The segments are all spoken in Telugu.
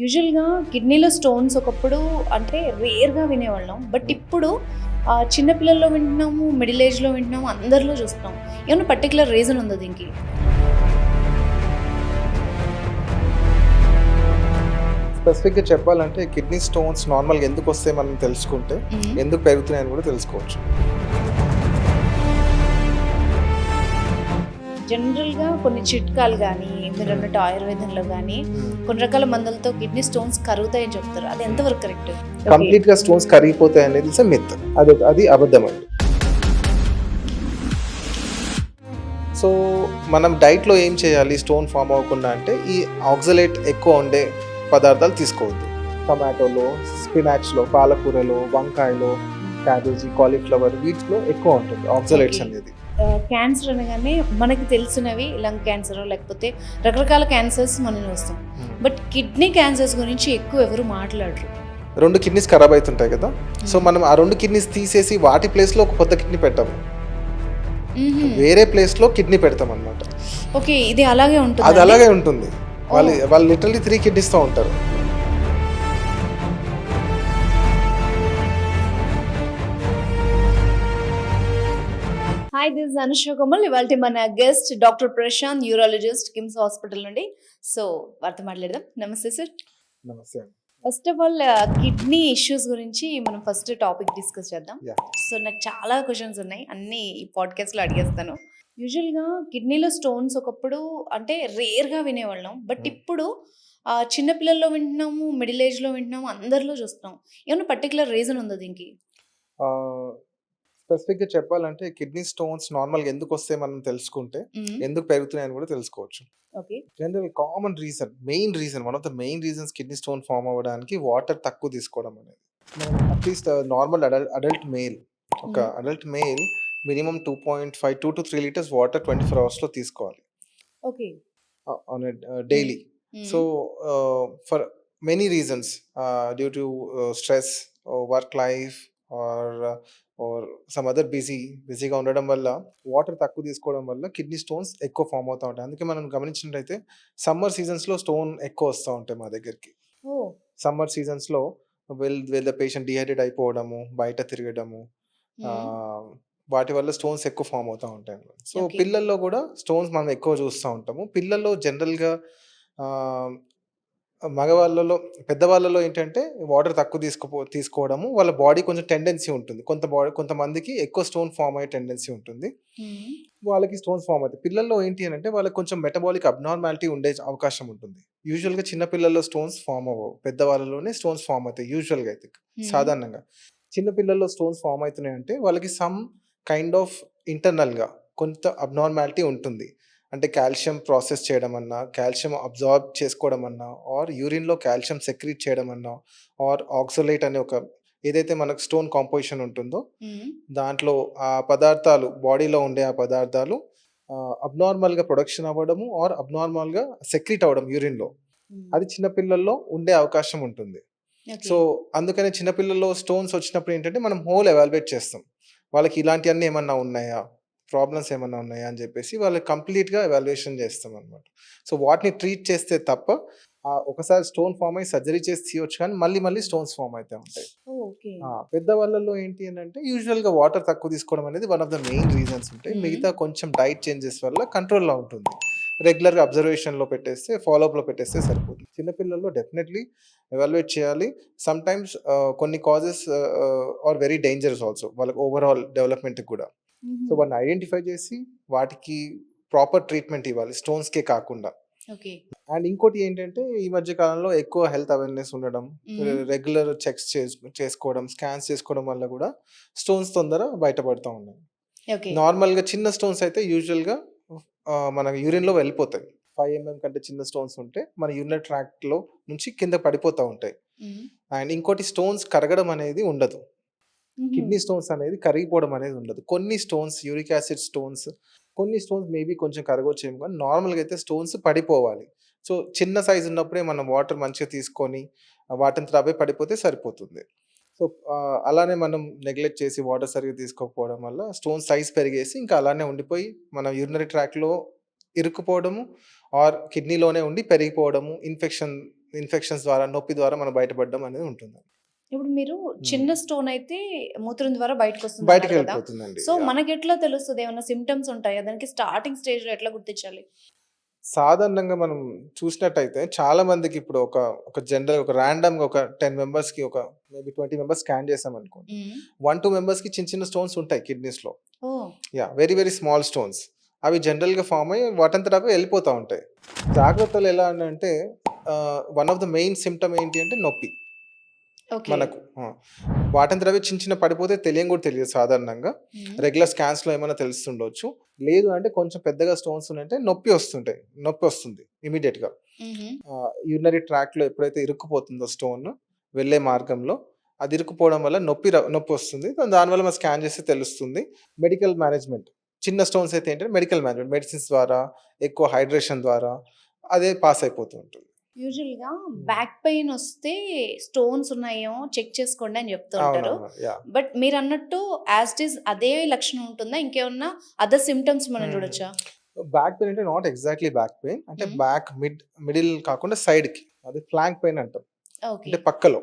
యూజువల్‌గా కిడ్నీలో స్టోన్స్ ఒకప్పుడు అంటే రేర్‌గా వినేవాళ్ళం. బట్ హ్మ్. ఇప్పుడు చిన్న పిల్లల్లో వింటున్నాము, మిడిల్ ఏజ్‌లో వింటున్నాము, అందరిలో చూస్తున్నాం. ఏమన్నా పర్టిక్యులర్ రీజన్ ఉందా దీనికి? స్పెసిఫిక్‌గా చెప్పాలంటే కిడ్నీ స్టోన్స్ నార్మల్‌గా ఎందుకొస్తాయి మనం తెలుసుకుంటే, హ్మ్. ఎందుకు పెరుగుతున్నాయని కూడా తెలుసుకోవచ్చు. జనరల్‌గా కొన్ని చిట్కాలు గానీ, హ్మ్. మీరన్నట్టు ఆయుర్వేదంలో గానీ, హ్మ్. కొన్ని రకాల మందులతో కిడ్నీ స్టోన్స్ కరుగుతాయని చెప్తారు. అది హ్మ్. ఎంతవరకు కరెక్ట్? ఓకే. కంప్లీట్‌గా స్టోన్స్ కరిగిపోతాయి అనేది ఇట్స్ ఎ మిత్. అది అబద్ధమండి. సో, మనం డైట్‌లో ఏం చేయాలి స్టోన్ ఫార్మ్ అవ్వకుండా అంటే, ఈ ఆక్సలేట్ ఎక్కువ ఉండే పదార్థాలు తీసుకోవద్దు. టొమాటోలో, స్పినాచ్‌లో, పాలకూరలో, వంకాయలో, క్యాబేజీ, కాలీఫ్లవర్ వీటిలో ఎక్కువ ఉంటుంది ఓకే. ఆక్సలేట్స్ అనేది. క్యాన్సర్ అనగానే మనకి తెలిసినవి లంగ్ క్యాన్సరో లేకపోతే రకరకాల క్యాన్సర్స్ మనం చూస్తాం. హ్మ్. బట్ కిడ్నీ క్యాన్సర్స్ గురించి ఎక్కువ ఎవరు మాట్లాడరు. 2 కిడ్నీస్ ఖరాబ్ అయితుంటాయి కదా! సో, హ్మ్. మనం ఆ 2 కిడ్నీస్ తీసేసి వాటి ప్లేస్‌లో ఒక కొత్త కిడ్నీ పెట్టము. హుహు. వేరే ప్లేస్‌లో కిడ్నీ పెడతామనమాట. ఓకే. ఇది అలాగే అది ఉంటుందండి? అలాగే ఉంటుంది. వాళ్ళు ఓహ్! వాళ్ళు లిటరల్లీ 3 కిడ్నీస్‌తో ఉంటారు. Hi this is Anusha Komal. ఇవాల్టి మన guest doctor Prashanth urologist KIMS hospital నుండి. సో, వారితో మాట్లాడదాం. నమస్తే సార్. నమస్తే అండి. First of all kidney issues గురించి మనం ఫస్ట్ టాపిక్ డిస్కస్ చేద్దాం. యాహ్! సో, నాకు చాలా క్వెషన్స్ ఉన్నాయి. అన్నీ ఈ పాడ్‌కాస్ట్‌లో అడిగేస్తాను. యూజువల్‌గా కిడ్నీలో స్టోన్స్ ఒకప్పుడు అంటే రేర్‌గా వినేవాళ్ళం. బట్ హ్మ్. ఇప్పుడు చిన్న పిల్లల్లో వింటున్నాము, మిడిల్ ఏజ్‌లో వింటున్నాము, అందరిలో చూస్తున్నాం. ఏమన్నా పర్టిక్యులర్ రీజన్ ఉందా దీనికి? ఆహ్, స్పెసిఫిక్‌గా చెప్పాలంటే కిడ్నీ స్టోన్స్ నార్మల్‌గా ఎందుకొస్తాయి మనం తెలుసుకుంటే, హ్మ్. ఎందుకు పెరుగుతున్నాయని కూడా తెలుసుకోవచ్చు. Okay. General common reason, main reason, one of the main reasons kidney stone form అవ్వడానికి వాటర్ తక్కువ తీసుకోవడం అనేది. మనం అట్‌లీస్ట్ నార్మల్ అడల్ట్ మేల్, ఒక hmm. Adult male minimum 2.5 litres water 24 అవర్స్‌లో తీసుకోవాలి. Okay. On a hmm. Daily. Hmm. So, for many reasons, due to stress, work life or or some other బిజీగా ఉండడం వల్ల వాటర్ తక్కువ తీసుకోవడం వల్ల కిడ్నీ స్టోన్స్ ఎక్కువ ఫార్మ్ అవుతా ఉంటాయి. అందుకే మనం గమనించినట్టయితే సమ్మర్ సీజన్స్‌లో స్టోన్ ఎక్కువ వస్తా ఉంటాయి మా దగ్గరికి. ఓహ్! సమ్మర్ సీజన్స్‌లో ద పేషెంట్ డీహైడ్రేట్ అయిపోవడము, బయట తిరగడము, హ్మ్. ఆహ్, వాటి వల్ల స్టోన్స్ ఎక్కువ ఫార్మ్ అవుతా ఉంటాయన్నమాట. So, okay. పిల్లల్లో గూడా స్టోన్స్ మనం ఎక్కువ చూస్తా ఉంటాము. పిల్లల్లో జనరల్‌గా ఆహ్, మగవాళ్ళలో పెద్దవాళ్ళలో ఏంటంటే వాటర్ తక్కువ తీసుకోవడము, వాళ్ళ బాడీ కొంచెం టెండెన్సీ ఉంటుంది. కొంతమందికి ఎక్కువ స్టోన్ ఫార్మ్ అయ్యే టెండెన్సీ ఉంటుంది. హ్మ్. వాళ్ళకి స్టోన్స్ ఫార్మ్ అవుతాయి. పిల్లల్లో ఏంటి అనంటే వాళ్ళకి కొంచెం మెటబాలిక్ అబ్నార్మాలిటీ ఉండే అవకాశం ఉంటుంది. యూజువల్‌గా చిన్న పిల్లల్లో స్టోన్స్ ఫార్మ్ అవ్వవు. పెద్దవాళ్ళలోనే స్టోన్స్ ఫార్మ్ అవుతాయి యూజువల్‌గా అయితే హ్మ్. సాధారణంగా. చిన్న పిల్లల్లో స్టోన్స్ ఫార్మ్ అయితున్నాయంటే వాళ్ళకి సమ్ కైండ్ ఆఫ్ ఇంటర్నల్‌గా కొంత అబ్నార్మాలిటీ ఉంటుంది. అంటే కాల్షియం ప్రాసెస్ చేయడం అన్నా, కాల్షియం అబ్జార్బ్ చేసుకోవడం అన్నా, ఆర్ యూరిన్‌లో కాల్షియం సెక్రీట్ చేయడం అన్నా, ఆర్ ఆక్సలేట్ అనే ఒక ఏదైతే మనకు స్టోన్ కాంపోజిషన్ ఉంటుందో, హ్మ్. దాంట్లో ఆ పదార్థాలు బాడీలో ఉండే ఆ పదార్థాలు అబ్నార్మల్‌గా ప్రొడక్షన్ అవ్వడము ఆర్ అబ్నార్మల్‌గా సెక్రీట్ అవ్వడం యూరిన్‌లో. హ్మ్. అది చిన్న పిల్లల్లో ఉండే అవకాశం ఉంటుంది. ఓకే. సో, అందుకనే చిన్న పిల్లల్లో స్టోన్స్ వచ్చినప్పుడు ఏంటంటే, మనం ఎవాల్యుయేట్ చేస్తాం. వాళ్ళకి ఇలాంటియన్నీ ఏమన్నా ఉన్నాయా? ప్రాబ్లమ్స్ ఏమన్నా ఉన్నాయా? అని జెప్పేసి వాళ్ళకి కంప్లీట్‌గా ఎవాల్యుయేషన్ చేస్తామనమాట. సో, వాటిని ట్రీట్ చేస్తే తప్ప ఒకసారి స్టోన్ ఫార్మ్ అయ్యి సర్జరీ చేసి తీయొచ్చు కానీ, మళ్ళీ మళ్ళీ స్టోన్స్ ఫార్మ్ అయితా ఉంటాయి. ఓహ్! ఓకే. పెద్దవాళ్ళలో ఏంటి అనంటే, యూజువల్‌గా వాటర్ తక్కువ తీసుకోవడం అనేది one of the main reasons ఉంటాయి. హ్మ్. మిగతా కొంచెం డైట్ చేంజెస్ వల్ల కంట్రోల్‌లో ఉంటుంది. రెగ్యులర్‌గా అబ్జర్వేషన్‌లో పెట్టేస్తే, ఫాలో అప్‌లో పెట్టేస్తే సరిపోతుంది. చిన్న పిల్లల్లో డెఫినైట్‌లీ ఎవాల్యుయేట్ చేయాలి. సమ్‌టైమ్స్ కొన్ని causes are very dangerous also. వాళ్ళకి ఓవరాల్ డెవలప్‌మెంట్‌కి కూడా. సో, హుహు. వాటిని ఐడెంటిఫై చేసి, వాటికి ప్రాపర్ ట్రీట్‌మెంట్ ఇవ్వాలి స్టోన్స్‌కే కాకుండా. ఓకే. అండ్ ఇంకోటి ఏంటంటే, ఈ మధ్య కాలంలో ఎక్కువ హెల్త్ అవేర్‌నెస్ ఉండడం, హ్మ్. రెగ్యులర్ చెక్స్ చేసుకోవడం, స్కాన్స్ చేసుకోవడం వల్ల గూడా స్టోన్స్ తొందర బయటపడతా ఉన్నాయి. ఓకే. నార్మల్‌గా చిన్న స్టోన్స్ అయితే యూజువల్‌గా మన యూరిన్‌లో వెళ్ళిపోతాయి. 5 కంటే చిన్న స్టోన్స్ ఉంటే మన యూరినరీ ట్రాక్ట్‌లో నుంచి కింద పడిపోతా ఉంటాయి. హ్మ్. అండ్ ఇంకోటి స్టోన్స్ కరగడం అనేది ఉండదు. హుహు. కిడ్నీ స్టోన్స్ అనేది కరిగిపోవడం అనేది ఉండదు. కొన్ని స్టోన్స్ యూరిక్ యాసిడ్ స్టోన్స్, కొన్ని స్టోన్స్ మేబీ కొంచెం కరగొచ్చేమో కానీ నార్మల్‌గా అయితే స్టోన్స్ పడిపోవాలి. సో, చిన్న సైజ్ ఉన్నప్పుడే మనం వాటర్ మంచిగా తీసుకొని వాటంతట అవే పడిపోతే సరిపోతుంది. సో, అలానే మనం నెగ్లెక్ట్ చేసి వాటర్ సరిగ్గా తీసుకోకపోవడం వల్ల స్టోన్ సైజ్ పెరిగేసి ఇంకా అలానే ఉండిపోయి మన యూరినరీ ట్రాక్‌లో ఇరుక్కుపోవడము ఆర్ కిడ్నీలోనే ఉండి పెరిగిపోవడము, ఇన్ఫెక్షన్ ఇన్ఫెక్షన్స్ ద్వారా, నొప్పి ద్వారా మనం బయటపడడం అనేది ఉంటుంది. ఇప్పుడు మీరు హ్మ్. చిన్న స్టోన్ అయితే మూత్రం ద్వారా బయటకొస్తుందన్నారు కదా! బయటికెళ్ళిపోతుందండి. So, yeah! మనకెట్లా తెలుస్తది? ఏమన్నా సింప్టమ్స్ ఉంటాయా? దానికి స్టార్టింగ్ స్టేజ్‌లో ఎట్లా గుర్తించాలి? సాధారణంగా మనం చూసినట్టయితే చాలా మందికి ఇప్పుడు ఒక జనరల్ ఒక ర్యాండమ్‌గా ఒక 10 మెంబర్స్‌కి ఒక మేబీ 20 మెంబర్స్ స్కాన్ చేసామనుకోండి. హ్మ్. 1, 2 మెంబర్స్‌కి చిన్న చిన్న స్టోన్స్ ఉంటాయి కిడ్నీస్‌లో. Oh! Yeah! Very very small stones. అవి జనరల్‌గా ఫార్మ్ అయ్యి వాటంతట అవే వెళ్ళిపోతా ఉంటాయి. జాగ్రత్తలు ఎలా అనంటే one of the main symptom ఏంటి అంటే నొప్పి. ఓకే. మనకు వాటంతట అవే చిన్న చిన్న పడిపోతే కూడా తెలియదు సాధారణంగా. హ్మ్. రెగ్యులర్ స్కాన్స్‌లో ఏమైనా తెలుస్తుండొచ్చు. లేదు అంటే కొంచెం పెద్దగా స్టోన్స్ ఉన్నాయంటే నొప్పి వస్తుంది ఇమ్మీడియేట్‌గా. హుహు. యూరినరీ ట్రాక్‌లో ఎప్పుడైతే ఇరుక్కుపోతుందో స్టోన్ వెళ్ళే మార్గంలో అది ఇరుక్కుపోవడం వల్ల నొప్పొస్తుంది. దానివల్ల మనం స్కాన్ చేస్తే తెలుస్తుంది. మెడికల్ మేనేజ్‌మెంట్ చిన్న స్టోన్స్ అయితే ఏంటంటే మెడికల్ మేనేజ్‌మెంట్ మెడిసిన్స్ ద్వారా, ఎక్కువ హైడ్రేషన్ ద్వారా అదే పాస్ అయిపోతూ ఉంటుంది. యూజువల్‌గా హ్మ్. బ్యాక్ పెయిన్ వస్తే స్టోన్స్ ఉన్నాయేమో చెక్ చేసుకోండి అని చెప్తూ ఉంటారు. అవునవును. యాహ్! బట్ మీరన్నట్టు యాజ్ ఇట్ ఈజ్ అదే లక్షణం ఉంటుందా? ఇంకేమన్నా అదర్ సింప్టమ్స్ మనం హ్మ్. చూడొచ్చా? బ్యాక్ పెయిన్ అంటే నాట్ ఎగ్జాక్ట్‌లీ బ్యాక్ పెయిన్. అంటే హ్మ్. మిడిల్ కాకుండా సైడ్‌కి. అది ఫ్లాంక్ పెయిన్ అంటాం. ఓకే. అంటే పక్కలో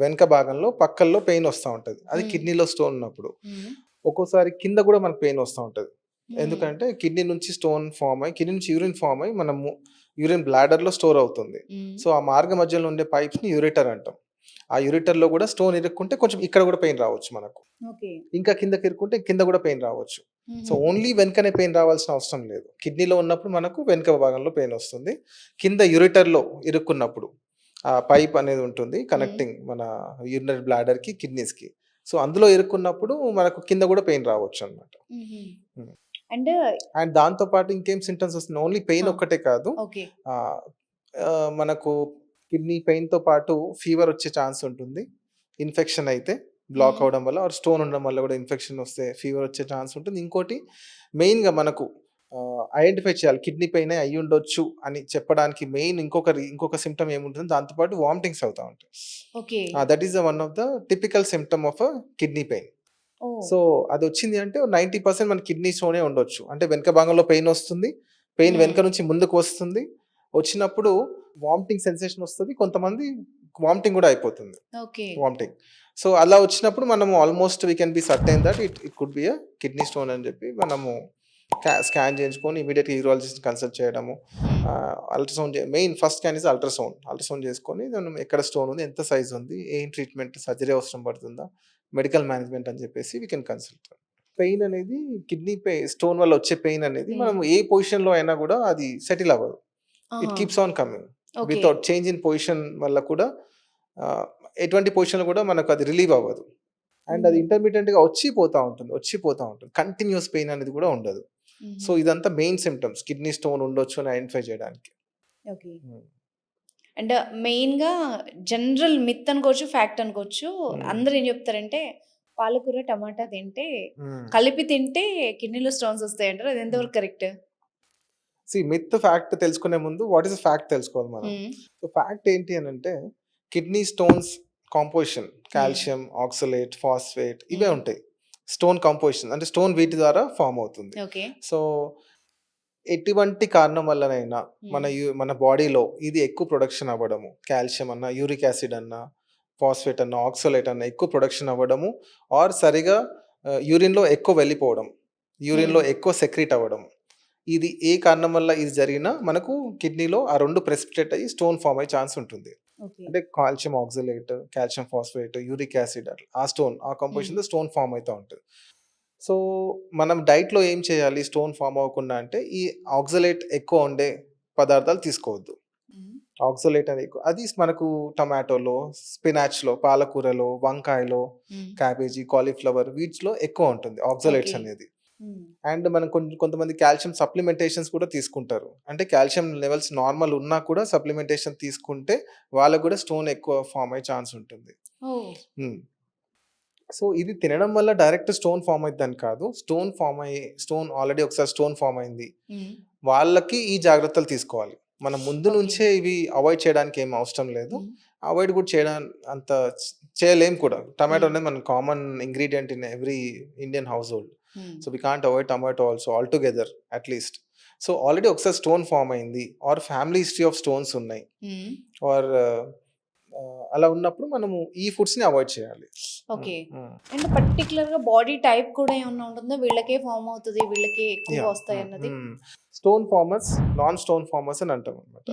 వెనక భాగంలో పక్కల్లో పెయిన్ వస్తా ఉంటది. అది హ్మ్. కిడ్నీలో స్టోన్ ఉన్నప్పుడు. హ్మ్. ఒక్కోసారి కింద గూడా మనకు పెయిన్ వస్తా ఉంటది. హ్మ్. ఎందుకంటే కిడ్నీ నుంచి స్టోన్ ఫార్మ్ అయ్యి, కిడ్నీ నుంచి యూరిన్ ఫార్మ్ అయ్యి మనము యూరిన్ బ్లాడర్‌లో స్టోర్ అవుతుంది. హ్మ్. సో, ఆ మార్గ మధ్యలో ఉండే పైప్స్‌ని యూరేటర్ అంటాం. ఆ యూరేటర్‌లో గూడా స్టోన్ ఇరుక్కుంటే కొంచెం ఇక్కడ గూడా పెయిన్ రావచ్చు మనకు. ఓకే. ఇంకా కిందకి ఇరుక్కుంటే కింద గూడా పెయిన్ రావచ్చు. సో, హుహు. ఓన్లీ వెనకనే పెయిన్ రావాల్సిన అవసరం లేదు. కిడ్నీలో ఉన్నప్పుడు మనకు వెనక భాగంలో పెయిన్ వస్తుంది. కింద యూరేటర్‌లో ఇరుక్కున్నప్పుడు ఆ పైప్ అనేది ఉంటుంది హ్మ్. కనెక్టింగ్ మన యూరినరీ బ్లాడర్‌కి, కిడ్నీస్‌కి. సో, అందులో ఇరుక్కున్నప్పుడు మనకు కింద గూడా పెయిన్ రావచ్చనమాట. హుహు. హ్మ్. అండ్ అండ్ దాంతో పాటు ఇంకేం సింప్టమ్స్ వస్తున్నాయి. ఓన్లీ పెయిన్ ఆ! ఒక్కటే కాదు. ఓకే. ఆహ్, మనకు కిడ్నీ పెయిన్‌తో పాటు ఫీవర్ వచ్చే ఛాన్స్ ఉంటుంది. ఇన్ఫెక్షన్ అయితే బ్లాక్ హ్మ్. అవ్వడం వల్ల ఆర్ స్టోన్ ఉండడం వల్ల కూడా ఇన్ఫెక్షన్ వస్తే ఫీవర్ వచ్చే ఛాన్స్ ఉంటుంది. ఇంకోటి మెయిన్‌గా మనకు ఐడెంటిఫై చేయాలి. కిడ్నీ పెయినే అయ్యుండొచ్చు అని చెప్పడానికి మెయిన్ ఇంకొక సింప్టమ్ ఏముంటుంది దాంతో పాటు వామిటింగ్స్ అవుతా ఉంటాయి. Okay. That is one of the typical symptom of kidney pain. Oh! So, అదొచ్చింది అంటే 90% మన కిడ్నీ స్టోనే ఉండొచ్చు. అంటే వెనక భాగంలో పెయినొస్తుంది. పెయిన్ హ్మ్. వెనక నుంచి ముందుకు వస్తుంది. వచ్చినప్పుడు వామిటింగ్ సెన్సేషన్ వస్తది. కొంతమంది వామిటింగ్ గూడా అయిపోతుంది. ఓకే. వామిటింగ్. సో, అలా వచ్చినప్పుడు మనము almost we can be certain that it could be kidney stone అని జెప్పి మనము స్కాన్ చేయించుకొని ఇమ్మీడియేట్‌గా యూరాలజిస్ట్‌ని కన్సల్ట్ చేయడము. హ్మ్. Ultrasound main first scan is ultrasound. Ultrasound చేసుకొని మనం ఎక్కడ స్టోన్ ఉంది? ఎంత సైజ్ ఉంది? ఏం ట్రీట్మెంట్ సర్జరీ అవసరం పడుతుందా? మెడికల్ మేనేజ్‌మెంట్ అని చెప్పేసి వి కెన్ కన్సల్ట్. పెయిన్ అనేది స్టోన్ వల్ల వచ్చే పెయిన్ అనేది మనం హ్మ్. ఏ పొజిషన్‌లో అయినా గూడా అది సెటిల్ అవ్వదు. ఇట్ ఆహా! Keeps on coming. Okay. Without change in position వల్ల కూడా ఆహ్, ఎటువంటి పొజిషన్‌లో కూడా మనకు అది రిలీవ్ అవ్వదు. అండ్ అది హుహు. ఇంటర్మిటెంట్‌గా వచ్చి పోతా ఉంటుంది. కంటిన్యూయస్ పెయిన్ అనేది కూడా ఉండదు. సో, హుహు. ఇదంతా మెయిన్ సింప్టమ్స్ కిడ్నీ స్టోన్ ఉండొచ్చు అని ఐడెంటిఫై చేయడానికి. ఓకే. హ్మ్. అండ్ మెయిన్‌గా జనరల్ మిత్ అనుకోవచ్చు, ఫ్యాక్ట్ అనుకోవచ్చు. హ్మ్. అందరూ ఏం చెప్తారంటే, పాలకూర, టమాటా తింటే హ్మ్. కలిపి తింటే కిడ్నీలో స్టోన్స్ వస్తాయంటారు. అది హ్మ్. ఎంతవరకు కరెక్ట్? మిత్, ఫ్యాక్ట్ తెలుసుకునే ముందు వాట్ ఈస్ ఫ్యాక్ట్ తెలుసుకోవాలి మనం. హ్మ్. సో, ఫ్యాక్ట్ ఏంటి అనంటే కిడ్నీ స్టోన్స్ కాంపోజిషన్ హ్మ్. కాల్షియం, ఆక్సలేట్, ఫాస్ఫేట్ ఇవే హ్మ్. ఉంటాయి. స్టోన్ కంపోజిషన్ అంటే స్టోన్ వీటి ద్వారా ఫార్మ్ అవుతుంది. ఓకే. సో, ఎటువంటి కారణం వల్లనైనా హ్మ్. మన బాడీలో ఇది ఎక్కువ ప్రొడక్షన్ అవ్వడము. కాల్షియం అన్నా, యూరిక్ యాసిడ్ అన్నా, ఫాస్ఫేట్ అన్నా, ఆక్సలేట్ అన్నా ఎక్కువ ప్రొడక్షన్ అవ్వడము ఆర్ సరిగా యూరిన్‌లో ఎక్కువ వెళ్ళిపోవడం. హ్మ్. యూరిన్‌లో ఎక్కువ సెక్రీట్ అవ్వడం. ఇది ఏ కారణం వల్ల ఇది జరిగినా మనకు కిడ్నీలో ఆ 2 ప్రెసిపిటేట్ అయ్యి స్టోన్ ఫార్మ్ అయ్యే ఛాన్స్ ఉంటుంది. ఓకే. అంటే calcium oxalate, calcium phosphate, uric acid అట్లా ఆ హ్మ్. కంపోజిషన్‌తో స్టోన్ ఫార్మ్ అయితా ఉంటది. సో, మనం డైట్‌లో ఏం చేయాలి స్టోన్ ఫార్మ్ అవ్వకుండా అంటే, ఈ ఆక్సలేట్ ఎక్కువ ఉండే పదార్థాలు తీసుకోవద్దు. హ్మ్. ఆక్సలేట్ అనేది అది మనకు టొమాటోలో, స్పినాచ్‌లో, పాలకూరలో, వంకాయలో, హ్మ్. క్యాబేజీ, కాలీఫ్లవర్ వీటిలో ఎక్కువ ఉంటుంది ఓకే. ఆక్సలేట్స్ అనేది. హ్మ్. అండ్ మనం కొంతమంది కాల్షియం సప్లిమెంటేషన్స్ కూడా తీసుకుంటారు. అంటే కాల్షియం లెవెల్స్ నార్మల్ ఉన్నా కూడా సప్లిమెంటేషన్ తీసుకుంటే వాళ్ళకి కూడా స్టోన్ ఎక్కువ ఫార్మ్ అయ్యే ఛాన్స్ ఉంటుంది. ఓహ్! హ్మ్. సో, ఇది తినడం వల్ల డైరెక్ట్ స్టోన్ ఫార్మ్ అయిద్దని కాదు. స్టోన్ ఆల్రెడీ ఒకసారి స్టోన్ ఫార్మ్ అయింది. హ్మ్. వాళ్ళకి ఈ జాగ్రత్తలు తీసుకోవాలి. మనం ముందు ఓకే. నుంచే ఇవి అవాయిడ్ చేయడానికి ఏమి అవసరం లేదు. హ్మ్. అవాయిడ్ కూడా అంత చేయలేం కూడా. Tomato hmm. అనేది మన common ingredient in every Indian household. So we can't avoid tomato also all together at least. So already ఒకసారి స్టోన్ ఫామ్ అయింది or family history of stones ఉన్నాయి ఆర్ అలా ఉన్నప్పుడు మనము ఈ ఫుడ్స్ని అవాయిడ్ చేయాలి. ఓకే. అండ్ పర్టికులర్గా బాడీ టైప్ కూడా ఏమన్నా ఉంటుందా, వీళ్ళకే ఫామ్ అవుతుంది వీళ్ళకే ఎక్కువ వస్తాయి అన్నది? Stone formers, non stone formers అని అంటాం అనమాట.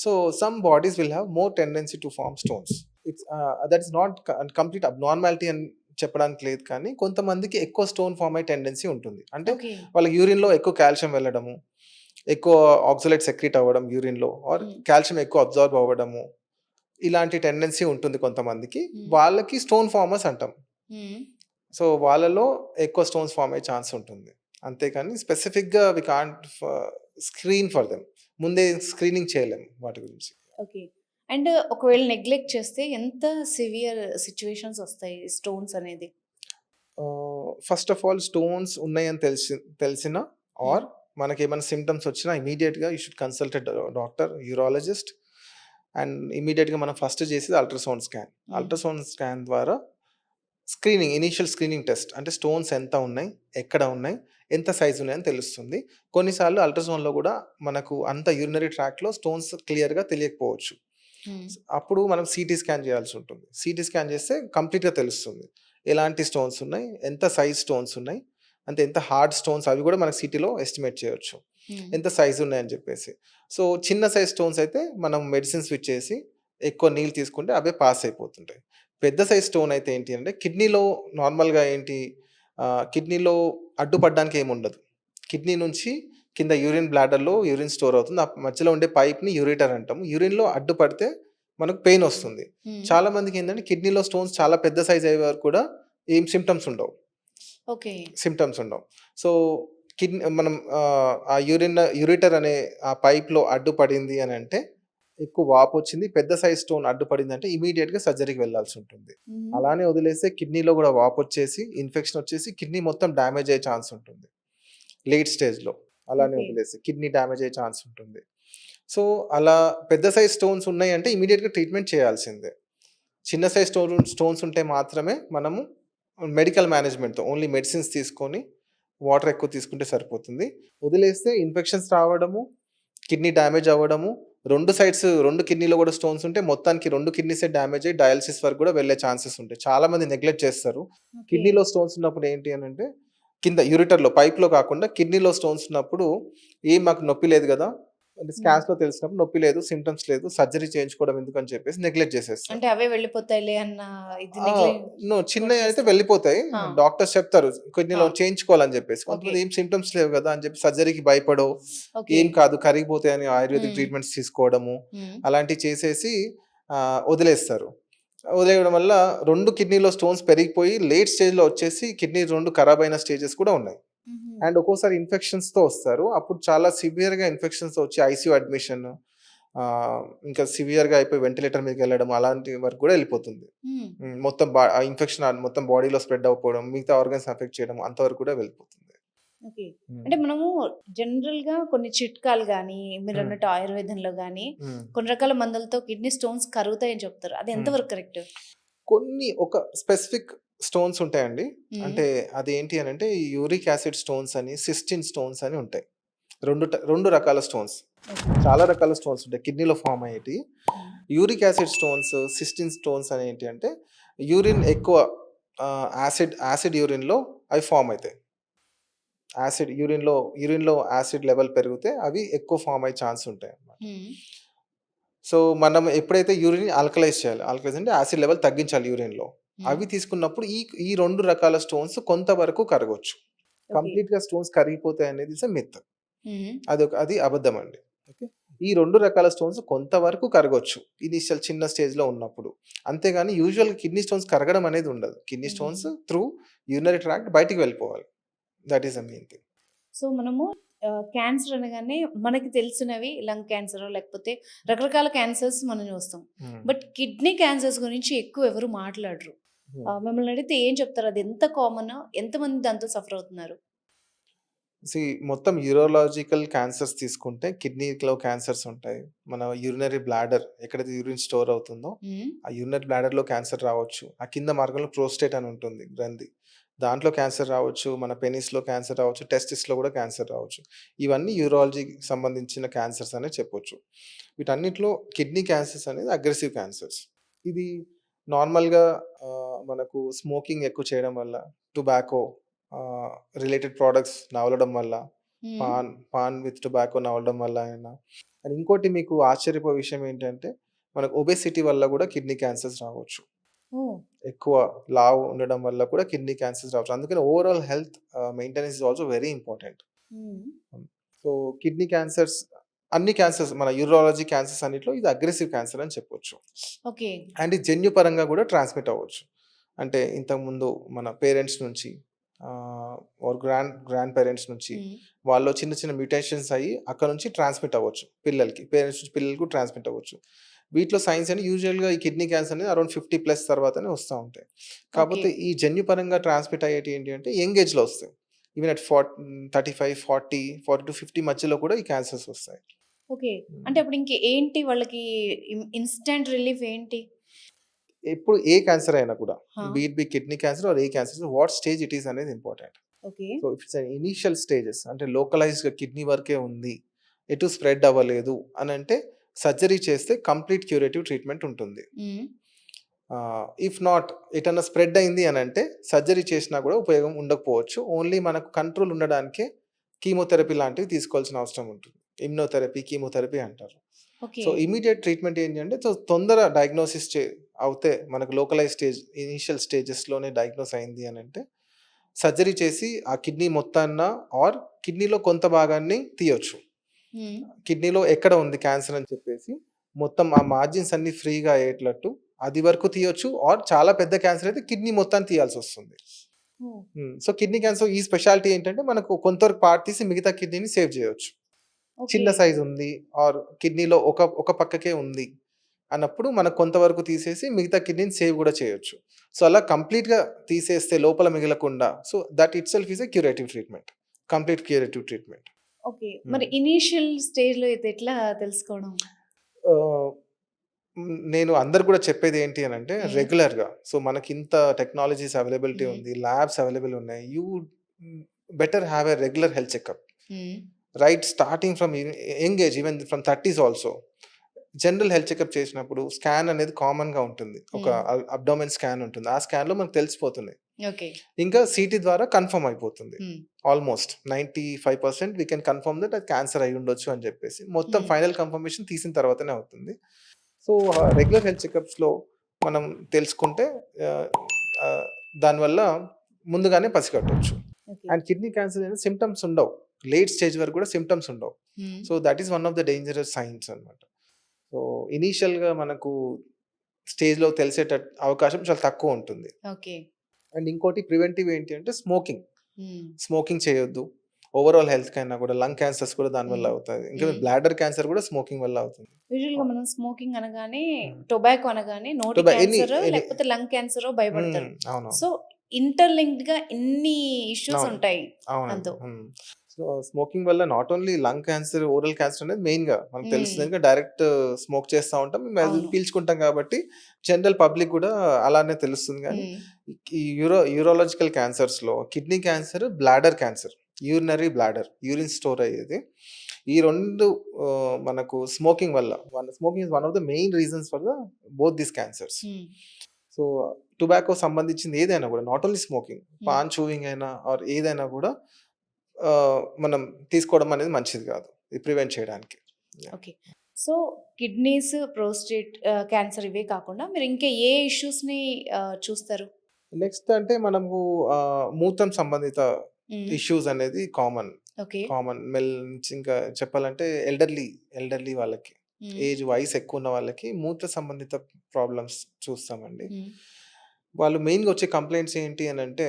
So some bodies will have more tendency to form stones. It's that is not complete abnormality అని చెప్పడానికి లేదు, కానీ కొంతమందికి ఎక్కువ స్టోన్ ఫామ్ అయ్యే టెండెన్సీ ఉంటుంది. అంటే ఓకే. వాళ్ళకి యూరిన్లో ఎక్కువ కాల్షియం వెళ్ళడము, ఎక్కువ ఆక్సలేట్ సెక్రీట్ అవ్వడం యూరిన్లో, ఆర్ కాల్షియం ఎక్కువ అబ్జార్బ్ అవ్వడము, ఇలాంటి టెండెన్సీ ఉంటుంది కొంతమందికి. వాళ్ళకి స్టోన్ ఫార్మర్స్ అంటాం. సో వాళ్ళలో ఎక్కువ స్టోన్స్ ఫామ్ అయ్యే ఛాన్స్ ఉంటుంది. అంతేకాని స్పెసిఫిక్గా we can't screen for them. ముందే స్క్రీనింగ్ చేయలేము వాటి గురించి. ఓకే. అండ్ ఒకవేళ నెగ్లెక్ట్ చేస్తే ఎంత సివియర్ సిచ్యువేషన్స్ వస్తాయి స్టోన్స్ అనేది? ఫస్ట్ ఆఫ్ ఆల్ స్టోన్స్ ఉన్నాయని తెలిసిన ఆర్ మనకేమైనా సిమ్టమ్స్ వచ్చినా ఇమీడియట్గా you should consult doctor, urologist. And ఇమీడియట్గా మనం ఫస్ట్ చేసేది అల్ట్రాసౌండ్ స్కాన్. అల్ట్రాసౌండ్ స్కాన్ ద్వారా ఇనీషియల్ స్క్రీనింగ్ టెస్ట్, అంటే స్టోన్స్ ఎంత ఉన్నాయి, ఎక్కడ ఉన్నాయి, ఎంత సైజు ఉన్నాయని తెలుస్తుంది. కొన్నిసార్లు అల్ట్రాసౌండ్లో కూడా మనకు అంత యూరినరీ ట్రాక్లో స్టోన్స్ క్లియర్గా తెలియకపోవచ్చు. అప్పుడు మనం సిటీ స్కాన్ చేయాల్సి ఉంటుంది. సిటీ స్కాన్ చేస్తే కంప్లీట్గా తెలుస్తుంది ఎలాంటి స్టోన్స్ ఉన్నాయి, ఎంత సైజ్ స్టోన్స్ ఉన్నాయి, అంటే ఎంత హార్డ్ స్టోన్స్, అవి కూడా మనకు సిటీలో ఎస్టిమేట్ చేయొచ్చు ఎంత సైజు ఉన్నాయని చెప్పేసి. సో చిన్న సైజ్ స్టోన్స్ అయితే మనం మెడిసిన్స్ ఇచ్చేసి ఎక్కువ నీళ్ళు తీసుకుంటే అవే పాస్ అయిపోతుంటాయి. పెద్ద సైజ్ స్టోన్ అయితే ఏంటి అంటే కిడ్నీలో నార్మల్గా కిడ్నీలో అడ్డుపడడానికి ఏముండదు. కిడ్నీ నుంచి కింద యూరిన్ బ్లాడర్లో యూరిన్ స్టోర్ అవుతుంది. ఆ మధ్యలో ఉండే పైప్ని యూరేటర్ అంటాము. యూరిన్లో అడ్డుపడితే మనకు పెయిన్ వస్తుంది. చాలా మందికి ఏంటంటే కిడ్నీలో స్టోన్స్ చాలా పెద్ద సైజ్ అయ్యే వరకు కూడా ఏం సిమ్టమ్స్ ఉండవు. సో మనం ఆ యూరేటర్ అనే ఆ పైప్లో అడ్డుపడింది అని అంటే, ఎక్కువ వాపు వచ్చింది, పెద్ద సైజ్ స్టోన్ అడ్డుపడింది అంటే ఇమీడియట్గా సర్జరీకి వెళ్ళాల్సి ఉంటుంది. అలానే వదిలేస్తే కిడ్నీలో కూడా వాపు వచ్చేసి ఇన్ఫెక్షన్ వచ్చేసి కిడ్నీ మొత్తం డ్యామేజ్ అయ్యే ఛాన్స్ ఉంటుంది. లేట్ స్టేజ్లో అలానే వదిలేసి కిడ్నీ డ్యామేజ్ అయ్యే ఛాన్స్ ఉంటుంది. సో అలా పెద్ద సైజ్ స్టోన్స్ ఉన్నాయి అంటే ఇమీడియట్గా ట్రీట్మెంట్ చేయాల్సిందే. చిన్న సైజ్ స్టోన్స్ ఉంటే మాత్రమే మనము మెడికల్ మేనేజ్మెంట్తో ఓన్లీ మెడిసిన్స్ తీసుకొని వాటర్ ఎక్కువ తీసుకుంటే సరిపోతుంది. వదిలేస్తే ఇన్ఫెక్షన్స్ రావడము, కిడ్నీ డ్యామేజ్ అవ్వడము, రెండు కిడ్నీలో కూడా స్టోన్స్ ఉంటే మొత్తానికి 2 కిడ్నీసే డ్యామేజ్ అయ్యి డయాలసిస్ వరకు కూడా వెళ్ళే ఛాన్సెస్ ఉంటాయి. చాలా మంది నెగ్లెక్ట్ చేస్తారు. కిడ్నీలో స్టోన్స్ ఉన్నప్పుడు ఏంటి అని అంటే, కింద యూరిటర్లో పైప్లో కాకుండా కిడ్నీలో స్టోన్స్ ఉన్నప్పుడు మాకు నొప్పి లేదు కదా, స్కాన్స్లో తెలిసినప్పుడు నొప్పి లేదు, సిమ్టమ్స్ లేదు, సర్జరీ చేయించుకోవడం ఎందుకని చెప్పేసి నెగ్లెక్ట్ చేసేస్తారు. అంటే అవే వెళ్ళిపోతాయిలే అన్న ఇది చిన్న అయితే వెళ్ళిపోతాయి. డాక్టర్స్ చెప్తారు కిడ్నీలో చేయించుకోవాలని చెప్పేసి. కొంతమంది ఏం సిమ్టమ్స్ లేవు కదా అని చెప్పి సర్జరీకి భయపడో, ఏం కాదు కరిగిపోతాయి అని ఆయుర్వేదిక్ ట్రీట్మెంట్స్ తీసుకోవడము అలాంటివి చేసేసి వదిలేస్తారు. వదిలేయడం వల్ల 2 కిడ్నీలో స్టోన్స్ పెరిగిపోయి లేట్ స్టేజ్లో వచ్చేసి కిడ్నీ 2 ఖరాబ్ అయిన స్టేజెస్ కూడా ఉన్నాయి. అండ్ ఒక్కోసారి ఇన్ఫెక్షన్స్తో వస్తారు. అప్పుడు చాలా సివియర్గా ఇన్ఫెక్షన్స్ వచ్చి ఐసీయూ అడ్మిషన్, ఇంకా సివియర్గా అయిపోయి వెంటిలేటర్ మీదకి వెళ్ళడం అలాంటి వరకు కూడా వెళ్ళిపోతుంది. మొత్తం ఇన్ఫెక్షన్ మొత్తం బాడీలో స్ప్రెడ్ అవ్వకపోవడం, మిగతా ఆర్గన్స్ అఫెక్ట్ చేయడం అంతవరకు కూడా వెళ్ళిపోతుంది. ఓకే. అంటే మనము జనరల్ గా కొన్ని చిట్కాలు కానీ మీరు అన్నట్టు ఆయుర్వేదంలో కానీ కొన్ని రకాల మందులతో కిడ్నీ స్టోన్స్ కరుగుతాయని చెప్తారు. అది ఎంతవరకు కరెక్ట్? కొన్ని ఒక స్పెసిఫిక్ స్టోన్స్ ఉంటాయండి. అంటే అదేంటి అని అంటే యూరిక్ యాసిడ్ స్టోన్స్ అని, సిస్టిన్ స్టోన్స్ అని ఉంటాయి. రెండు రకాల స్టోన్స్, చాలా రకాల స్టోన్స్ ఉంటాయి కిడ్నీలో ఫామ్ అయ్యేటి. Uric acid stones, cystine stones అని ఏంటి అంటే యూరిన్ ఎక్కువ యాసిడ్ యూరిన్లో అవి ఫామ్ అవుతాయి. యూరిన్లో యాసిడ్ లెవెల్ పెరిగితే అవి ఎక్కువ ఫామ్ అయ్యే ఛాన్స్ ఉంటాయి అన్నమాట. సో మనం ఎప్పుడైతే యూరిన్ ఆల్కలైజ్ చేయాలి, ఆల్కలైజ్ అంటే యాసిడ్ లెవెల్ తగ్గించాలి యూరిన్లో, అవి తీసుకున్నప్పుడు ఈ 2 రకాల స్టోన్స్ కొంతవరకు కరగవచ్చు. కంప్లీట్గా స్టోన్స్ కరిగిపోతాయి అనేది మిత్, అది అబద్ధం అండి. ఓకే, ఈ 2 రకాల స్టోన్స్ కొంతవరకు కరగవచ్చు ఇనిషియల్ చిన్న స్టేజ్లో ఉన్నప్పుడు. అంతేగాని యూజువల్ కిడ్నీ స్టోన్స్ కరగడం అనేది ఉండదు. Kidney stones through urinary tract బయటికి వెళ్ళిపోవాలి. That is the main thing. So మనము క్యాన్సర్ అనగానే మనకి తెలిసినవి లంగ్ క్యాన్సర్ లేకపోతే రకరకాల క్యాన్సర్స్ మనం చూస్తాం. బట్ కిడ్నీ క్యాన్సర్స్ గురించి ఎక్కువ ఎవరు మాట్లాడరు. మిమ్మల్ని అడిగితే ఏం చెప్తారు? అది ఎంత కామన్, ఎంతమంది దాంతో సఫర్ అవుతున్నారు? మొత్తం యూరోలాజికల్ క్యాన్సర్స్ తీసుకుంటే కిడ్నీలో క్యాన్సర్స్ ఉంటాయి. మన యూరినరీ బ్లాడర్ ఎక్కడైతే యూరిన్ స్టోర్ అవుతుందో ఆ యూరినరీ బ్లాడర్లో క్యాన్సర్ రావచ్చు. ఆ కింద మార్గంలో ప్రోస్టేట్ అని ఉంటుంది గ్రంథి, దాంట్లో క్యాన్సర్ రావచ్చు, మన పెనిస్‌లో క్యాన్సర్ రావచ్చు, టెస్టిస్‌లో కూడా క్యాన్సర్ రావచ్చు. ఇవన్నీ యూరాలజీకి సంబంధించిన క్యాన్సర్స్ అనే చెప్పొచ్చు. వీటన్నిటిలో కిడ్నీ క్యాన్సర్స్ అనేది అగ్రెసివ్ క్యాన్సర్స్. ఇది నార్మల్‌గా మనకు స్మోకింగ్ ఎక్కువ చేయడం వల్ల, టొబాకో రిలేటెడ్ ప్రొడక్ట్స్ నమలడం వల్ల, హ్మ్. పాన్ విత్ టొబాకో నమలడం వల్ల అయినా. అండ్ ఇంకోటి మీకు ఆశ్చర్యపోయే విషయం ఏంటంటే, మనకు ఒబెసిటీ వల్ల కూడా కిడ్నీ క్యాన్సర్స్ రావచ్చు. ఓహ్! ఎక్కువ లావు ఉండడం వల్ల కూడా కిడ్నీ క్యాన్సర్స్ రావచ్చు. అందుకని overall health maintenance is also very important. హ్మ్. సో, కిడ్నీ క్యాన్సర్స్ అన్ని క్యాన్సర్స్ మన యూరాలజీ క్యాన్సర్స్ అన్నిట్లో ఇది అగ్రెసివ్ క్యాన్సర్ అని చెప్పొచ్చు. ఓకే. అండ్ ఇది జన్యుపరంగా కూడా ట్రాన్స్మిట్ అవ్వచ్చు. అంటే ఇంతకుముందు మన పేరెంట్స్ నుంచి ఆర్ గ్రాండ్ పేరెంట్స్ నుంచి హ్మ్. వాళ్ళలో చిన్న చిన్న మ్యుటేషన్స్ అయ్యి అక్కడ నుంచి ట్రాన్స్మిట్ అవ్వచ్చు పిల్లలకి. పేరెంట్స్ నుంచి పిల్లలకు ట్రాన్స్మిట్ అవ్వచ్చు. వీటిలో సైన్స్ అని యూజువల్‌గా ఈ కిడ్నీ క్యాన్సర్ అనేది అరౌండ్ 50+ తర్వాతనే వస్తా ఉంటాయి. ఓకే. కాకపోతే ఈ జన్యుపరంగా ట్రాన్స్మిట్ అయ్యేటివి ఏంటి అంటే యంగ్ ఏజ్‌లో వస్తాయి. ఈవెన్ అట్ 35, 40-50 మధ్యలో కూడా ఈ క్యాన్సర్స్ వస్తాయి. ఓకే. అంటే హ్మ్. అప్పుడు ఏంటి వాళ్ళకి ఇన్‌స్టాంట్ రిలీఫ్ ఏంటి? ఎప్పుడు ఏ క్యాన్సర్ అయినా కూడా ఆ! Be kidney cancer or a cancer what stage it is అనేది important. Okay. So if it's initial stages అంటే లోకలైజ్డ్‌గా కిడ్నీ వరకే ఉంది. ఎటు స్ప్రెడ్ అవ్వలేదు అనంటే సర్జరీ చేస్తే కంప్లీట్ క్యూరేటివ్ ట్రీట్మెంట్ ఉంటుంది. హ్మ్. ఇఫ్ నాట్ ఎటన్నా స్ప్రెడ్ అయింది అనంటే సర్జరీ చేసినా కూడా ఉపయోగం ఉండకపోవచ్చు. ఓన్లీ మనకు కంట్రోల్ ఉండడానికే కీమోథెరపీ లాంటివి తీసుకోవాల్సిన అవసరం ఉంటుంది. ఇమ్యునోథెరపీ, కీమోథెరపీ అంటారు. ఓకే. సో ఇమ్మీడియేట్ ట్రీట్మెంట్ ఏంటి అంటే తొందర డయాగ్నోసిస్ అవుతే మనకు లోకలైజ్ స్టేజ్ ఇనీషియల్ స్టేజెస్‌లోనే డయాగ్నోస్ అయింది అనంటే సర్జరీ చేసి ఆ కిడ్నీ మొత్తాన్న ఆర్ కిడ్నీలో కొంత భాగాన్ని తీయొచ్చు. హ్మ్. కిడ్నీలో ఎక్కడ ఉంది క్యాన్సర్ అని చెప్పేసి మొత్తం ఆ మార్జిన్స్ అన్నీ ఫ్రీగా అయ్యేటట్టు అది వరకు తీయొచ్చు ఆర్ చాలా పెద్ద క్యాన్సర్ అయితే కిడ్నీ మొత్తాన్ని తీయాల్సొస్తుంది. ఓహ్! సో కిడ్నీ క్యాన్సర్ ఈ స్పెషాలిటీ ఏంటంటే మనకు కొంతవరకు పార్ట్ తీసి మిగతా కిడ్నీని సేవ్ చేయొచ్చు. ఓకే. చిన్న సైజ్ ఉంది ఆర్ కిడ్నీలో ఒక పక్కకే ఉంది అన్నప్పుడు మనకు కొంతవరకు తీసేసి మిగతా కిడ్నీని సేవ్ కూడా చేయొచ్చు. సో అలా కంప్లీట్‌గా తీసేస్తే లోపల మిగలకుండా so that itself is a curative treatment. Complete curative treatment. Okay. మరి హ్మ్. ఇనీషియల్ స్టేజ్‌లో అయితే ఎట్లా తెలుసుకోవడం? ఆహ్, నేను అందరికి కూడా చెప్పేది ఏంటి అనంటే హ్మ్. రెగ్యులర్‌గా సో మనకింత టెక్నాలజీస్ అవైలబిలిటీ హ్మ్. ఉంది. ల్యాబ్స్ అవైలబుల్ ఉన్నాయి. Better have a regular health checkup. Hmm. Right starting from young age even from 30s also. General health checkup చేసినప్పుడు స్కాన్ అనేది కామన్‌గా ఉంటుంది. ఒక హ్మ్. అబ్డోమెన్ స్కాన్ ఉంటుంది. ఆ స్కాన్‌లో మనకు తెలిసిపోతుంది. ఓకే. ఇంకా సీటీ ద్వారా కన్ఫర్మ్ అయిపోతుంది. Hmm. Almost 95% we can confirm that అది క్యాన్సర్ అయ్యుండొచ్చు అని చెప్పేసి. మొత్తం హ్మ్. ఫైనల్ కన్ఫర్మేషన్ తీసిన తర్వాతనే అవుతుంది. సో, రెగ్యులర్ హెల్త్ చెకప్స్‌లో మనం తెలుసుకుంటే ఆహ్, ఆహ్, దానివల్ల ముందుగానే పసిగట్టొచ్చు. ఓకే. అండ్ కిడ్నీ క్యాన్సర్ అనేది సింప్టమ్స్ ఉండవు. లేట్ స్టేజ్ వరకు కూడా సింప్టమ్స్ ఉండవు. హ్మ్. So, that is one of the dangerous science అన్నమాట. సో, ఇనీషియల్‌గా మనకు స్టేజ్‌లో అవకాశం చాలా తక్కువుంటుంది. ఓకే. అండ్ ఇంకోటి ప్రివెంటివ్ ఏంటి అంటే స్మోకింగ్. హ్మ్. స్మోకింగ్ చేయొద్దు. ఓవరాల్ హెల్త్‌కైనా కూడా లంగ్ క్యాన్సర్స్ కూడా దానివల్ల హ్మ్. అవుతాయి. ఇంకా హ్మ్. బ్లాడర్ క్యాన్సర్ కూడా స్మోకింగ్ వల్ల అవుతుంది. యూజువల్‌గా ఆహ్, మనం స్మోకింగ్ అనగానే, హ్మ్. టొబాకో అనగానే నోటి ఎనీ క్యాన్సరో, ఎనీ లేకపోతే లంగ్ క్యాన్సరో భయపడతారు. అవునవును. సో, ఇంటర్‌లింక్డ్‌గా ఇన్ని ఇష్యూస్ అవును. ఉంటాయి అవునండి. దాంతో. సో, స్మోకింగ్ వల్ల not only lung cancer, oral cancer అనేది మెయిన్‌గా మనకు తెలుస్తుంది. హ్మ్. ఎందుకంటే డైరెక్ట్ స్మోక్ చేస్తా ఉంటాం. మేము అది అవును. పీల్చుకుంటాం కాబట్టి జనరల్ పబ్లిక్ కూడా అలానే తెలుస్తుంది గానీ, హ్మ్. ఈ యూరాలజికల్ క్యాన్సర్స్‌లో kidney cancer, bladder cancer, urinary bladder, urine store అయ్యేది. ఈ 2 మనకు స్మోకింగ్ వల్ల smoking is one of the main reasons for both these cancers. Hmm. So, tobacco సంబంధించింది ఏదైనా గూడా not only smoking, hmm. Paan chewing అయినా ఆర్ ఏదైనా గూడా మనం తీసుకోవడం అనేది మంచిది గాదు. ఇది ప్రివెంట్ చేయడానికి. Yeah! Okay. So, kidneys, prostate cancer ఇవే కాకుండా మీరు ఇంకా ఏ ఇష్యూస్‌ని చూస్తారు? నెక్స్ట్ అంటే మనము మూత్రం సంబంధిత హ్మ్. ఇష్యూస్ అనేది కామన్. ఓకే. కామన్ నుంచి ఇంకా చెప్పాలంటే ఎల్డర్లీ వాళ్ళకి, హ్మ్. వయసు ఎక్కువున్న వాళ్ళకి మూత్ర సంబంధిత ప్రాబ్లమ్స్ చూస్తామండి. హ్మ్. వాళ్ళు మెయిన్‌గా వచ్చే కంప్లెయింట్స్ ఏంటి అనంటే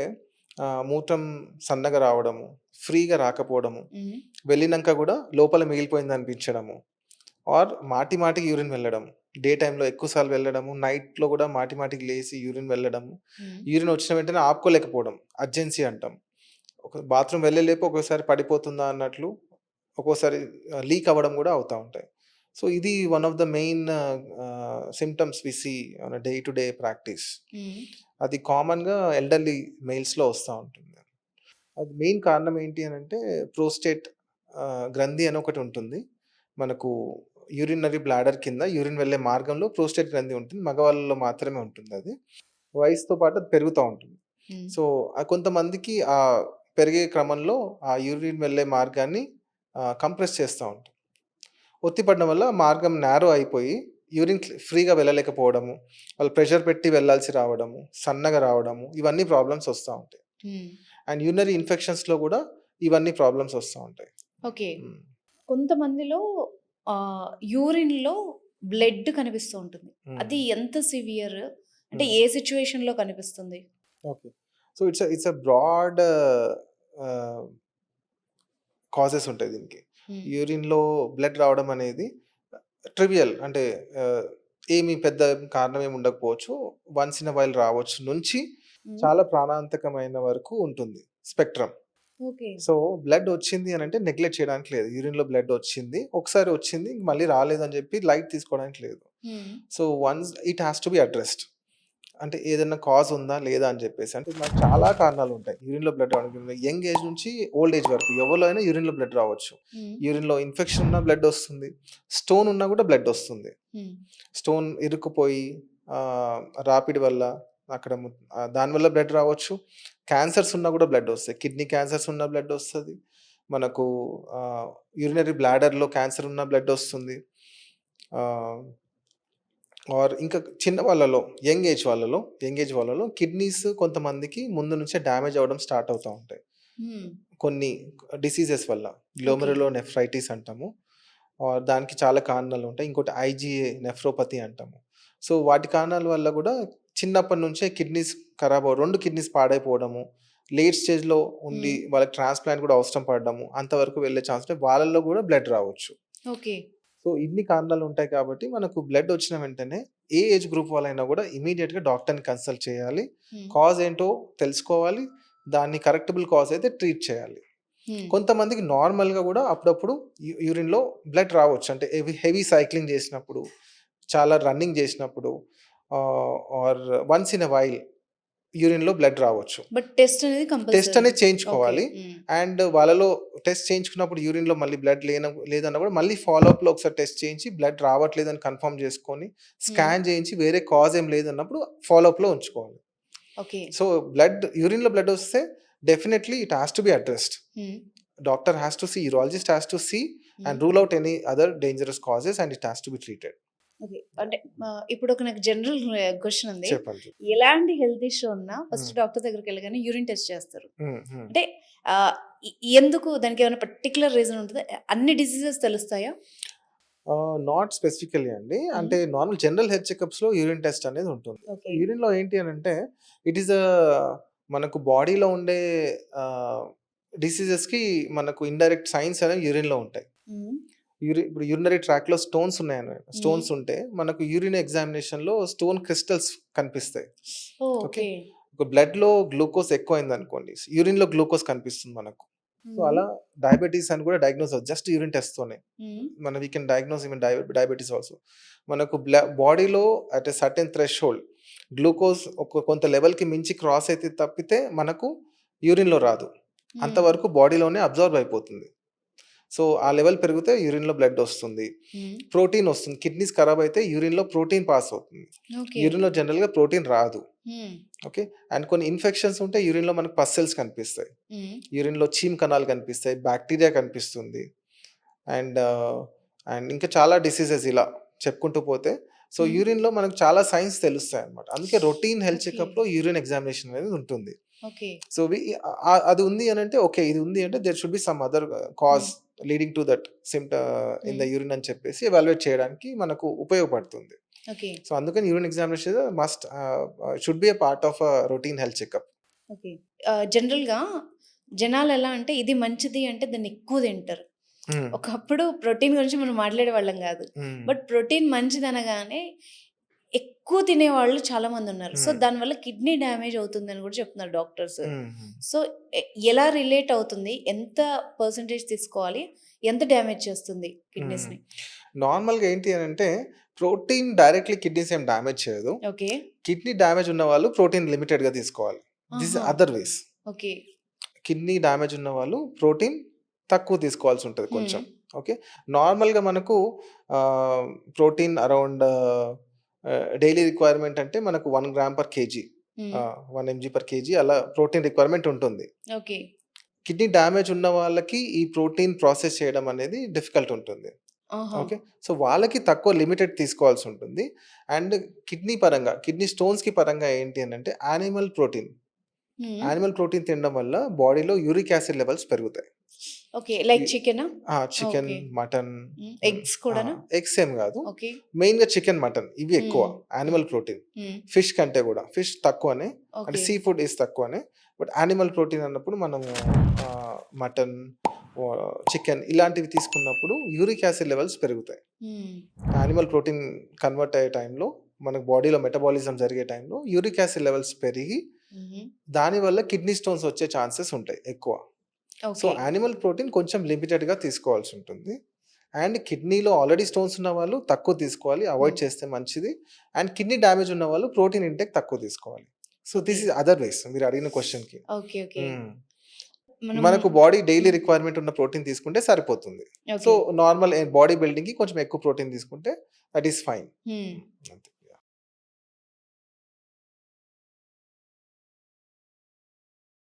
మూత్రం సన్నగా రావడము, ఫ్రీగా రాకపోవడము, హ్మ్. వెళ్ళినంక గూడా లోపల మిగిలిపోయిందనిపించడము, ఆర్ మాటి మాటికి యూరిన్ వెళ్ళడం. డే టైమ్‌లో ఎక్కువ సార్లు వెళ్ళడము, నైట్‌లో గూడా మాటి మాటికి లేసి యూరిన్ వెళ్ళడము. హ్మ్. యూరిన్ వచ్చిన వెంటనే ఆపుకోలేకపోవడం. అర్జెన్సీ అంటాం. ఒక బాత్రూమ్ వెళ్ళేలోపు ఒక్కోసారి పడిపోతుందా అన్నట్లు, ఒక్కోసారి లీక్ అవ్వడం గూడా అవుతా ఉంటాయి. సో ఇది one of the main symptoms we see on day to day practice. అది కామన్గా ఎల్డర్లీ మెయిల్స్లో వస్తూ ఉంటుంది. అది మెయిన్ కారణం ఏంటి అని అంటే ప్రోస్టేట్ గ్రంథి అని ఒకటి ఉంటుంది మనకు. యూరినరీ బ్లాడర్ కింద యూరిన్ వెళ్ళే మార్గంలో ప్రోస్టేట్ గ్రంథి ఉంటుంది. మగవాళ్ళలో మాత్రమే ఉంటుంది. అది వయసుతో పాటు అది పెరుగుతూ ఉంటుంది. సో కొంతమందికి ఆ పెరిగే క్రమంలో ఆ యూరిన్ వెళ్ళే మార్గాన్ని కంప్రెస్ చేస్తూ ఉంటాం. ఒత్తిపడడం వల్ల మార్గం నేరో అయిపోయి యూరిన్ ఫ్రీగా వెళ్ళలేకపోవడము, వాళ్ళు ప్రెషర్ పెట్టి వెళ్ళాల్సి రావడము, సన్నగా రావడము, ఇవన్నీ ప్రాబ్లమ్స్ వస్తూ ఉంటాయి. అండ్ యూరినరీ ఇన్ఫెక్షన్స్లో కూడా ఇవన్నీ ప్రాబ్లమ్స్ వస్తూ ఉంటాయి. ఓకే. కొంతమందిలో యూరిన్లో బ్లడ్ కనిపిస్తూ ఉంటుంది. అది ఎంత సివియర్ అంటే ఏ సిచ్యువేషన్ లో కనిపిస్తుంది? Okay. So it's a broad causes ఉంటాయి దీనికి. యూరిన్‌లో బ్లడ్ రావడం అనేది ట్రివియల్ అంటే ఏమి పెద్ద కారణం ఏమి ఉండకపోవచ్చు. వన్స్ ఇన్ ఎ వైల్ రావచ్చు నుంచి చాలా ప్రాణాంతకమైన వరకు ఉంటుంది స్పెక్ట్రమ్. ఓకే. సో బ్లడ్ వచ్చింది అని అంటే నెగ్లెక్ట్ చేయడానికి లేదు. యూరిన్‌లో బ్లడ్ వచ్చింది, ఒకసారి వచ్చింది మళ్ళీ రాలేదని చెప్పి లైట్ తీసుకోవడానికి లేదు. So once it has to be addressed. అంటే ఏదైనా కాజ్ ఉందా లేదా అని చెప్పేసి. అంటే మనకు చాలా కారణాలు ఉంటాయి యూరిన్‌లో బ్లడ్ రావడానికి. యంగ్ ఏజ్ నుంచి ఓల్డ్ ఏజ్ వరకు ఎవరిలో అయినా యూరిన్‌లో బ్లడ్ రావచ్చు. యూరిన్‌లో ఇన్ఫెక్షన్ ఉన్నా బ్లడ్ వస్తుంది. స్టోన్ ఉన్నా కూడా బ్లడ్ వస్తుంది. స్టోన్ ఇరుక్కుపోయి రాపిడ్ వల్ల అక్కడ దానివల్ల బ్లడ్ రావచ్చు. క్యాన్సర్స్ ఉన్నా కూడా బ్లడ్ వస్తాయి. కిడ్నీ క్యాన్సర్స్ ఉన్న బ్లడ్ వస్తుంది. మనకు యూరినరీ బ్లాడర్లో క్యాన్సర్ ఉన్న బ్లడ్ వస్తుంది. ఆర్ ఇంకా చిన్న వాళ్ళలో యంగ్ ఏజ్ వాళ్ళలో కిడ్నీస్ కొంతమందికి ముందు నుంచే డ్యామేజ్ అవ్వడం స్టార్ట్ అవుతూ ఉంటాయి కొన్ని డిసీజెస్ వల్ల. గ్లోమెరులో నెఫ్రైటిస్ అంటాము. దానికి చాలా కారణాలు ఉంటాయి. ఇంకోటి ఐజీఏ నెఫ్రోపతి అంటాము. సో వాటి కారణాల వల్ల కూడా చిన్నప్పటి నుంచే కిడ్నీస్ ఖరాబ్ 2 కిడ్నీస్ పాడైపోవడము, లేట్ స్టేజ్లో ఉండి వాళ్ళకి ట్రాన్స్ప్లాంట్ కూడా అవసరం పడడము, అంతవరకు వెళ్ళే ఛాన్స్ ఉంటాయి. వాళ్ళల్లో కూడా బ్లడ్ రావచ్చు. ఓకే. సో ఇన్ని కారణాలు ఉంటాయి కాబట్టి మనకు బ్లడ్ వచ్చిన వెంటనే ఏ ఏజ్ గ్రూప్ వాళ్ళైనా కూడా ఇమీడియట్గా డాక్టర్ని కన్సల్ట్ చేయాలి. కాజ్ ఏంటో తెలుసుకోవాలి. దాన్ని కరెక్టబుల్ కాజ్ అయితే ట్రీట్ చేయాలి. కొంతమందికి నార్మల్గా కూడా అప్పుడప్పుడు యూరిన్లో బ్లడ్ రావచ్చు. అంటే హెవీ సైక్లింగ్ చేసినప్పుడు, చాలా రన్నింగ్ చేసినప్పుడు or once in a while యూరిన్లో బ్లడ్ రావచ్చు. బట్ టెస్ట్ అనేది చేయించుకోవాలి. అండ్ వాళ్ళలో టెస్ట్ చేయించుకున్నప్పుడు యూరిన్లో మళ్ళీ బ్లడ్ లేదన్నా కూడా మళ్ళీ ఫాలోఅప్లో ఒకసారి టెస్ట్ చేయించి బ్లడ్ రావట్లేదని కన్ఫర్మ్ చేసుకొని స్కాన్ చేయించి వేరే కాజ్ ఏం లేదన్నప్పుడు ఫాలోఅప్లో ఉంచుకోవాలి. ఓకే. సో యూరిన్లో బ్లడ్ వస్తే definitely it has to be addressed. Doctor has to see, urologist has to see and rule out any other dangerous causes and it has to be treated. Okay. అంటే ఇప్పుడు నాకు జనరల్ క్వశ్చన్ ఉంది. చెప్పండి. ఎలాంటి హెల్త్ ఇష్యూ ఉన్నా ఫస్ట్ డాక్టర్ దగ్గరికి వెళ్ళగానే యూరిన్ టెస్ట్ చేస్తారు. అంటే ఎందుకు దానికి ఏమైనా పర్టికులర్ రీజన్ ఉంటుందా? అన్ని డిసీజెస్ తెలుస్తాయా? నాట్ స్పెసిఫికల్లీ అండి. అంటే నార్మల్ జనరల్ హెల్త్ చెకప్స్లో యూరిన్ టెస్ట్ అనేది ఉంటుంది. యూరిన్లో ఏంటి అని అంటే ఇట్ ఈస్ మనకు బాడీలో ఉండే డిసీజెస్కి మనకు ఇండైరెక్ట్ సైన్స్ అనేవి యూరిన్లో ఉంటాయి. ఇప్పుడు యూరినరీ ట్రాక్లో స్టోన్స్ స్టోన్స్ ఉంటే మనకు యూరిన్ ఎగ్జామినేషన్లో స్టోన్ క్రిస్టల్స్ కనిపిస్తాయి. ఓకే. బ్లడ్లో గ్లూకోజ్ ఎక్కువైంది అనుకోండి, యూరిన్లో గ్లూకోజ్ కనిపిస్తుంది మనకు. సో అలా డయాబెటీస్ అని కూడా డయాగ్నోస్ జస్ట్ యూరిన్ టెస్ట్తోనే మనం we can diagnose even diabetes also. మనకు బాడీలో at a certain thresh hold glucose కొంత లెవెల్కి మించి క్రాస్ అయితే తప్పితే మనకు యూరిన్లో రాదు. అంతవరకు బాడీలోనే అబ్జర్వ్ అయిపోతుంది. సో ఆ లెవెల్ పెరిగితే యూరిన్లో బ్లడ్ వస్తుంది, ప్రోటీన్ వస్తుంది. కిడ్నీస్ ఖరాబ్ అయితే యూరిన్లో ప్రోటీన్ పాస్ అవుతుంది. యూరిన్లో జనరల్గా ప్రోటీన్ రాదు. ఓకే. అండ్ కొన్ని ఇన్ఫెక్షన్స్ ఉంటే యూరిన్లో మనకు పస్సెల్స్ కనిపిస్తాయి, యూరిన్లో చీమ్ కణాలు కనిపిస్తాయి, బ్యాక్టీరియా కనిపిస్తుంది. అండ్ ఇంకా చాలా డిసీజెస్ ఇలా చెప్పుకుంటూ పోతే సో యూరిన్లో మనకు చాలా సైన్స్ తెలుస్తాయి అన్నమాట. అందుకే రొటీన్ హెల్త్ చెకప్లో యూరిన్ ఎగ్జామినేషన్ అనేది ఉంటుంది. సో అది ఉంది అని అంటే ఓకే, ఇది ఉంది అంటే there should be some other cause leading to that in the urine అని చెప్పేసి ఎవాల్యుయేట్ చేయడానికి మనకు ఉపయోగపడుతుంది. సో అందుకని urine examination must should be a part of routine health checkup. Okay. జనరల్గా జనాలు ఎలా అంటే ఇది మంచిది అంటే దాన్ని ఎక్కువ తింటారు. ఒకప్పుడు ప్రోటీన్ గురించి మనం మాట్లాడే వాళ్ళం కాదు. బట్ ప్రోటీన్ మంచిది అనగానే ఎక్కువ తినేవాళ్ళు చాలా మంది ఉన్నారు. సో, హ్మ్. దానివల్ల కిడ్నీ డ్యామేజ్ అవుతుందని కూడా చెప్తున్నారు డాక్టర్స్. హుహు. సో, ఎలా రిలేట్ అవుతుంది? ఎంత పర్సెంటేజ్ తీసుకోవాలి? ఎంత డ్యామేజ్ చేస్తుంది హ్మ్. కిడ్నీస్‌ని? నార్మల్‌గా ఏంటి అనంటే ప్రోటీన్ డైరెక్ట్‌లీ కిడ్నీస్ ఏం డ్యామేజ్ చేయదు. ఓకే. కిడ్నీ డ్యామేజ్ ఉన్నవాళ్ళు ప్రోటీన్ లిమిటెడ్‌గా తీసుకోవాలి. దిస్ ఆహా! Other ways. Okay. Kidney damage ఉన్నవాళ్ళు ప్రోటీన్ తక్కువ తీసుకోవాల్సి ఉంటది కొంచెం. హ్మ్. ఓకే. నార్మల్‌గా మనకు ప్రోటీన్ అరౌండ్ డైలీ రిక్వైర్మెంట్ అంటే మనకు 1 గ్రామ్ పర్ కేజీ హ్మ్. 1 ఎంజీ పర్ కేజీ అలా ప్రోటీన్ రిక్వైర్మెంట్ ఉంటుంది. ఓకే. కిడ్నీ డ్యామేజ్ ఉన్న వాళ్ళకి ఈ ప్రోటీన్ ప్రాసెస్ చేయడం అనేది డిఫికల్ట్ ఉంటుంది. ఆహా! ఓకే. సో, వాళ్ళకి తక్కువ లిమిటెడ్ తీసుకోవాల్సి ఉంటుంది. అండ్ కిడ్నీ పరంగా, కిడ్నీ స్టోన్స్‌కి పరంగా ఏంటి అనంటే హ్మ్. యానిమల్ ప్రోటీన్ తినడం వల్ల బాడీలో యూరిక్ యాసిడ్ లెవెల్స్ పెరుగుతాయి. ఓకే. లైక్ ఈ చికెనా? Chicken, okay. మటన్, ఎగ్స్ కూడానా? ఎగ్స్ ఏం గాదు. ఓకే. మెయిన్‌గా చికెన్, మటన్ ఇవి ఎక్కువ హ్మ్. యానిమల్ హ్మ్. ప్రోటీన్. హ్మ్. ఫిష్ కంటే గూడా. ఫిష్ తక్కువనే. అంటే ఓకే. సీ ఫుడ్ తక్కువనే. బట్ యానిమల్ ప్రోటీన్ అన్నప్పుడు మనము మటన్, చికెన్ ఇలాంటివి తీసుకున్నప్పుడు యూరిక్ యాసిడ్ లెవెల్స్ పెరుగుతాయి. హ్మ్. యానిమల్ ప్రోటీన్ కన్వర్ట్ అయ్యే టైంలో మనకు బాడీలో మెటబాలిజం జరిగే టైంలో యూరిక్ యాసిడ్ లెవెల్స్ పెరిగి హుహు. దానివల్ల కిడ్నీ స్టోన్స్ వచ్చే ఛాన్సెస్ ఉంటాయి ఎక్కువ. So, okay. యానిమల్ ప్రోటీన్ కొంచెం లిమిటెడ్‌గా తీసుకోవాల్సి ఉంటుంది. అండ్ కిడ్నీలో ఆల్రెడీ స్టోన్స్ ఉన్నవాళ్ళు తక్కువ తీసుకోవాలి. అవాయిడ్ హ్మ్. చేస్తే మంచిది. అండ్ కిడ్నీ డ్యామేజ్ ఉన్నవాళ్ళు ప్రోటీన్ ఇంటేక్ తక్కువ తీసుకోవాలి. So, okay. This is other ways మీరు అడిగిన క్వెషన్‌కి. ఓకే. ఓకే. హ్మ్. మనం మనకు బాడీ డైలీ హ్మ్. రిక్వైర్మెంట్ ఉన్న ప్రోటీన్ తీసుకుంటే సరిపోతుంది. So, okay. నార్మల్ బాడీ బిల్డింగ్‌కి కొంచెం ఎక్కువ ప్రోటీన్ తీసుకుంటే దట్ ఈస్ ఫైన్. హ్మ్. అంతే.